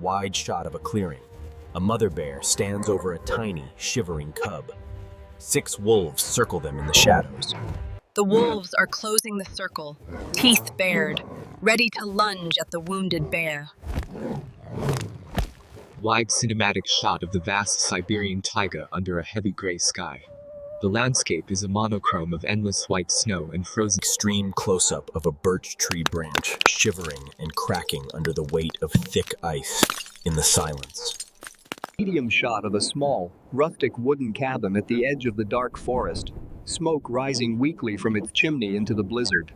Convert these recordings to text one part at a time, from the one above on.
Wide shot of a clearing. A mother bear stands over a tiny, shivering cub. 6 wolves circle them in the shadows. The wolves are closing the circle, teeth bared, ready to lunge at the wounded bear. Wide cinematic shot of the vast Siberian taiga under a heavy gray sky. The landscape is a monochrome of endless white snow and frozen. Extreme close-up of a birch tree branch shivering and cracking under the weight of thick ice in the silence. Medium shot of a small, rustic wooden cabin at the edge of the dark forest, smoke rising weakly from its chimney into the blizzard.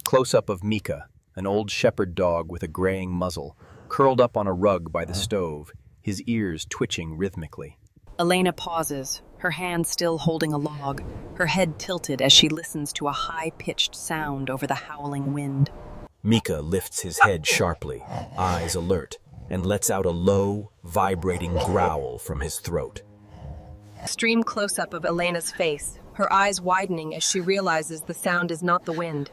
Close-up of Mika, an old shepherd dog with a graying muzzle, curled up on a rug by the stove, his ears twitching rhythmically. Elena pauses, her hand still holding a log, her head tilted as she listens to a high-pitched sound over the howling wind. Mika lifts his head sharply, eyes alert, and lets out a low, vibrating growl from his throat. Extreme close-up of Elena's face, her eyes widening as she realizes the sound is not the wind.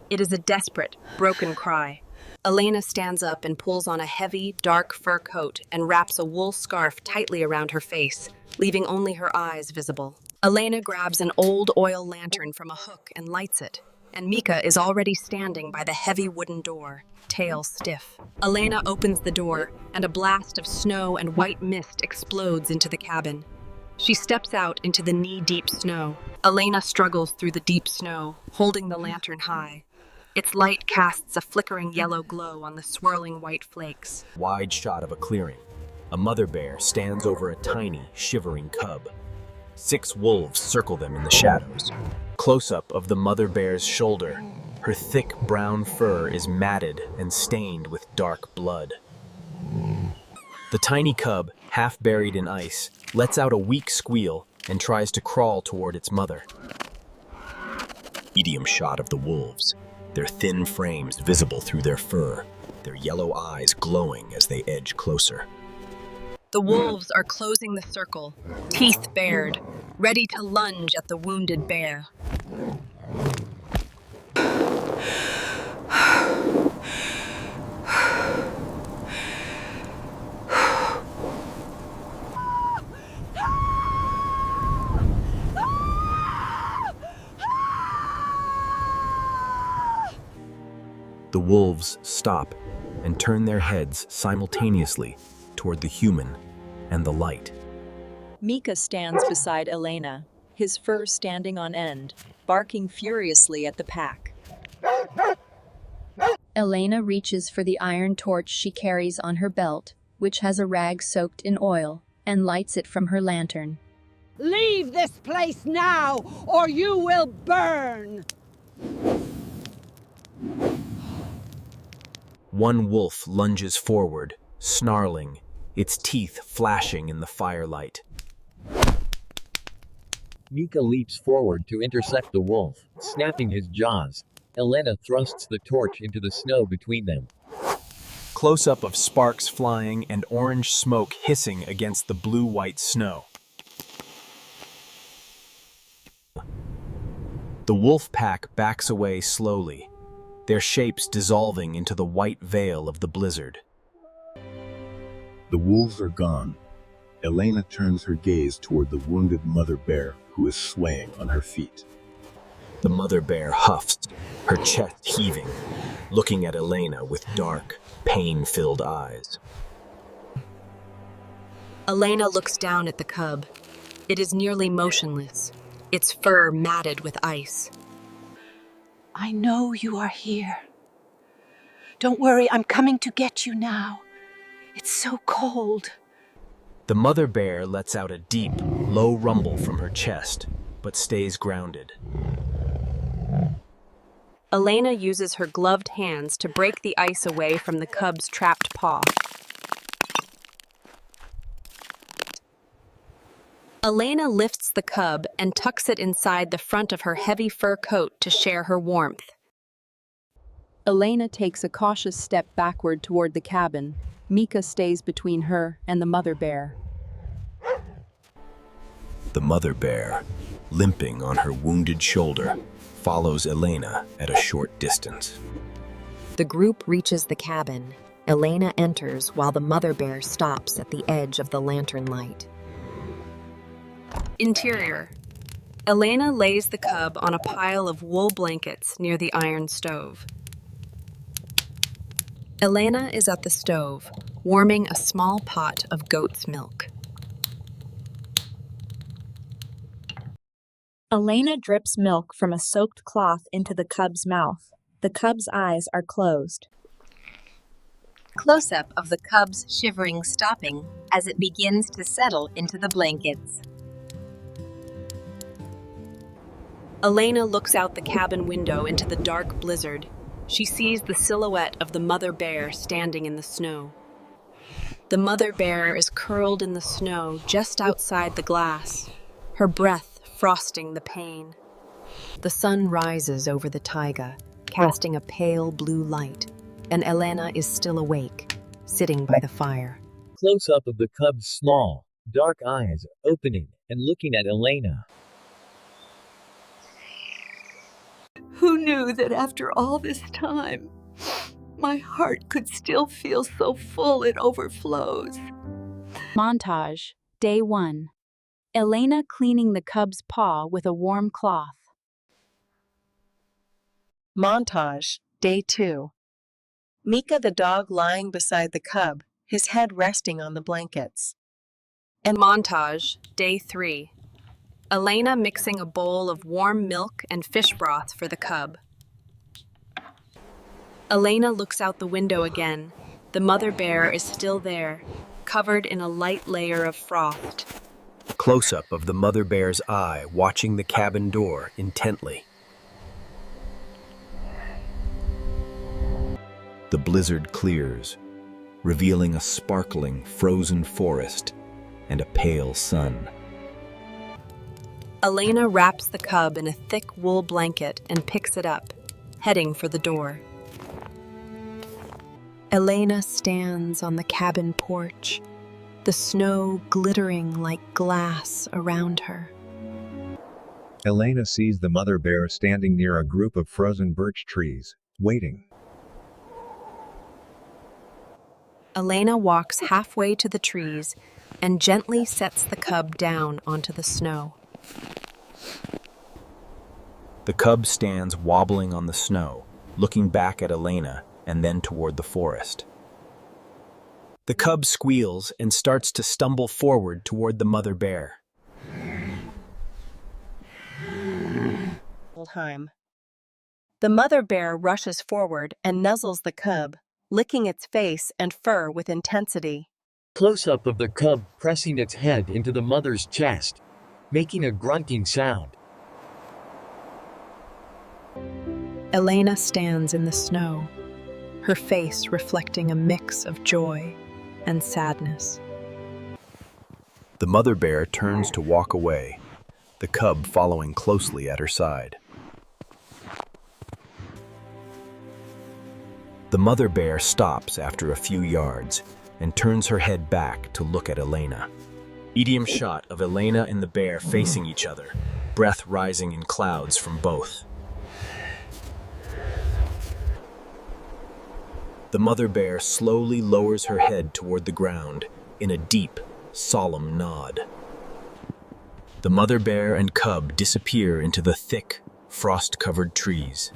It is a desperate, broken cry. Elena stands up and pulls on a heavy, dark fur coat and wraps a wool scarf tightly around her face, leaving only her eyes visible. Elena grabs an old oil lantern from a hook and lights it, and Mika is already standing by the heavy wooden door, tail stiff. Elena opens the door, and a blast of snow and white mist explodes into the cabin. She steps out into the knee-deep snow. Elena struggles through the deep snow, holding the lantern high. Its light casts a flickering yellow glow on the swirling white flakes. Wide shot of a clearing. A mother bear stands over a tiny, shivering cub. 6 wolves circle them in the shadows. Close-up of the mother bear's shoulder. Her thick brown fur is matted and stained with dark blood. The tiny cub, half buried in ice, lets out a weak squeal and tries to crawl toward its mother. Medium shot of the wolves, their thin frames visible through their fur, their yellow eyes glowing as they edge closer. The wolves are closing the circle, teeth bared, ready to lunge at the wounded bear. The wolves stop and turn their heads simultaneously toward the human and the light. Mika stands beside Elena, his fur standing on end, barking furiously at the pack. Elena reaches for the iron torch she carries on her belt, which has a rag soaked in oil, and lights it from her lantern. Leave this place now, or you will burn! One wolf lunges forward, snarling, its teeth flashing in the firelight. Mika leaps forward to intercept the wolf, snapping his jaws. Elena thrusts the torch into the snow between them. Close-up of sparks flying and orange smoke hissing against the blue-white snow. The wolf pack backs away slowly, their shapes dissolving into the white veil of the blizzard. The wolves are gone. Elena turns her gaze toward the wounded mother bear who is swaying on her feet. The mother bear huffs, her chest heaving, looking at Elena with dark, pain-filled eyes. Elena looks down at the cub. It is nearly motionless, its fur matted with ice. I know you are here. Don't worry, I'm coming to get you now. It's so cold. The mother bear lets out a deep, low rumble from her chest, but stays grounded. Elena uses her gloved hands to break the ice away from the cub's trapped paw. Elena lifts the cub and tucks it inside the front of her heavy fur coat to share her warmth. Elena takes a cautious step backward toward the cabin. Mika stays between her and the mother bear. The mother bear, limping on her wounded shoulder, follows Elena at a short distance. The group reaches the cabin. Elena enters while the mother bear stops at the edge of the lantern light. Interior. Elena lays the cub on a pile of wool blankets near the iron stove. Elena is at the stove, warming a small pot of goat's milk. Elena drips milk from a soaked cloth into the cub's mouth. The cub's eyes are closed. Close-up of the cub's shivering stopping as it begins to settle into the blankets. Elena looks out the cabin window into the dark blizzard. She sees the silhouette of the mother bear standing in the snow. The mother bear is curled in the snow just outside the glass, her breath frosting the pane. The sun rises over the taiga, casting a pale blue light, and Elena is still awake, sitting by the fire. Close-up of the cub's small, dark eyes opening and looking at Elena. Who knew that after all this time, my heart could still feel so full it overflows? Montage, Day 1. Elena cleaning the cub's paw with a warm cloth. Montage, Day 2. Mika the dog lying beside the cub, his head resting on the blankets. And montage, Day 3. Elena mixing a bowl of warm milk and fish broth for the cub. Elena looks out the window again. The mother bear is still there, covered in a light layer of frost. Close-up of the mother bear's eye watching the cabin door intently. The blizzard clears, revealing a sparkling, frozen forest and a pale sun. Elena wraps the cub in a thick wool blanket and picks it up, heading for the door. Elena stands on the cabin porch, the snow glittering like glass around her. Elena sees the mother bear standing near a group of frozen birch trees, waiting. Elena walks halfway to the trees and gently sets the cub down onto the snow. The cub stands wobbling on the snow, looking back at Elena and then toward the forest. The cub squeals and starts to stumble forward toward the mother bear. Time. The mother bear rushes forward and nuzzles the cub, licking its face and fur with intensity. Close-up of the cub pressing its head into the mother's chest, making a grunting sound. Elena stands in the snow, her face reflecting a mix of joy and sadness. The mother bear turns to walk away, the cub following closely at her side. The mother bear stops after a few yards and turns her head back to look at Elena. Medium shot of Elena and the bear facing each other, breath rising in clouds from both. The mother bear slowly lowers her head toward the ground in a deep, solemn nod. The mother bear and cub disappear into the thick, frost-covered trees.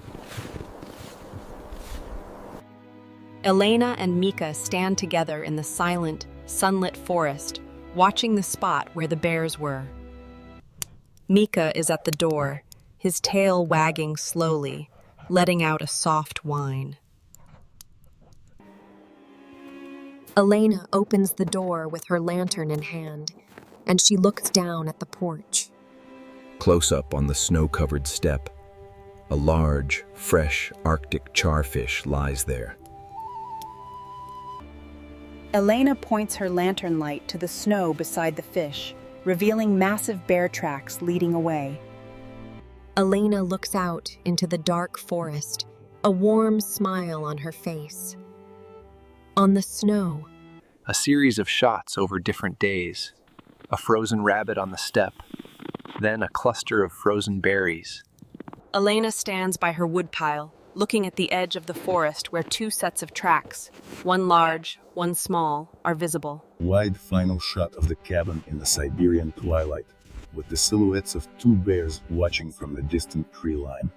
Elena and Mika stand together in the silent, sunlit forest, watching the spot where the bears were. Mika is at the door, his tail wagging slowly, letting out a soft whine. Elena opens the door with her lantern in hand, and she looks down at the porch. Close up on the snow-covered step, a large, fresh Arctic charfish lies there. Elena points her lantern light to the snow beside the fish, revealing massive bear tracks leading away. Elena looks out into the dark forest, a warm smile on her face. On the snow, A series of shots over different days. A frozen rabbit on the steppe. then a cluster of frozen berries. Elena stands by her woodpile, looking at the edge of the forest where two sets of tracks, one large, one small, are visible. Wide final shot of the cabin in the Siberian twilight, with the silhouettes of two bears watching from a distant tree line.